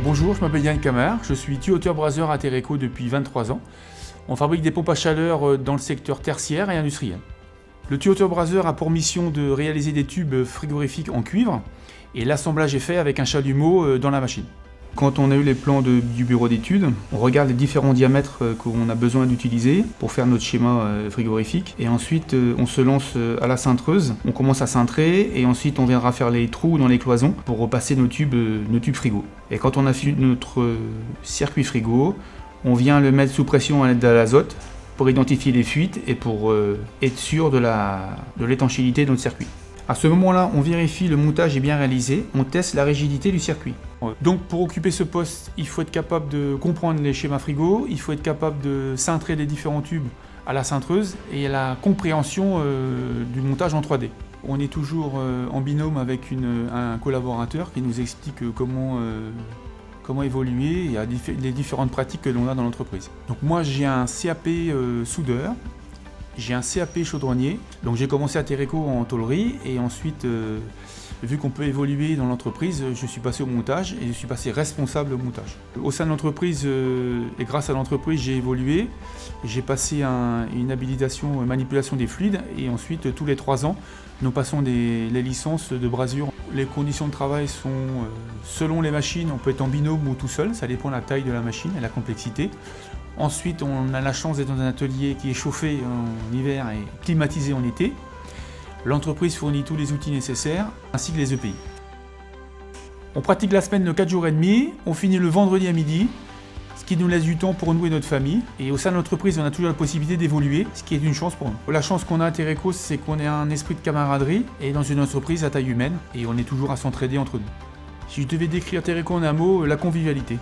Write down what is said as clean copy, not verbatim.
Bonjour, je m'appelle Yann Camard, je suis tuyauteur-braseur à Terreco depuis 23 ans. On fabrique des pompes à chaleur dans le secteur tertiaire et industriel. Le tuyauteur-braseur a pour mission de réaliser des tubes frigorifiques en cuivre et l'assemblage est fait avec un chalumeau dans la machine. Quand on a eu les plans du bureau d'études, on regarde les différents diamètres qu'on a besoin d'utiliser pour faire notre schéma frigorifique. Et ensuite, on se lance à la cintreuse. On commence à cintrer et ensuite on viendra faire les trous dans les cloisons pour repasser nos tubes frigo. Et quand on a fini notre circuit frigo, on vient le mettre sous pression à l'aide de l'azote pour identifier les fuites et pour être sûr de l'étanchéité de notre circuit. À ce moment-là, on vérifie le montage est bien réalisé, on teste la rigidité du circuit. Donc pour occuper ce poste, il faut être capable de comprendre les schémas frigo, il faut être capable de cintrer les différents tubes à la cintreuse et la compréhension du montage en 3D. On est toujours en binôme avec un collaborateur qui nous explique comment évoluer et les différentes pratiques que l'on a dans l'entreprise. Donc moi j'ai un CAP soudeur. J'ai un CAP chaudronnier, donc j'ai commencé à Terreco en tôlerie et ensuite, vu qu'on peut évoluer dans l'entreprise, je suis passé au montage et je suis passé responsable au montage. Au sein de l'entreprise et grâce à l'entreprise, j'ai évolué. J'ai passé une habilitation manipulation des fluides et ensuite, tous les 3 ans, nous passons les licences de brasure. Les conditions de travail sont, selon les machines, on peut être en binôme ou tout seul, ça dépend de la taille de la machine et la complexité. Ensuite, on a la chance d'être dans un atelier qui est chauffé en hiver et climatisé en été. L'entreprise fournit tous les outils nécessaires, ainsi que les EPI. On pratique la semaine de 4 jours et demi, on finit le vendredi à midi, ce qui nous laisse du temps pour nous et notre famille. Et au sein de l'entreprise, on a toujours la possibilité d'évoluer, ce qui est une chance pour nous. La chance qu'on a à Terreco, c'est qu'on a un esprit de camaraderie et dans une entreprise à taille humaine, et on est toujours à s'entraider entre nous. Si je devais décrire Terreco en un mot, la convivialité.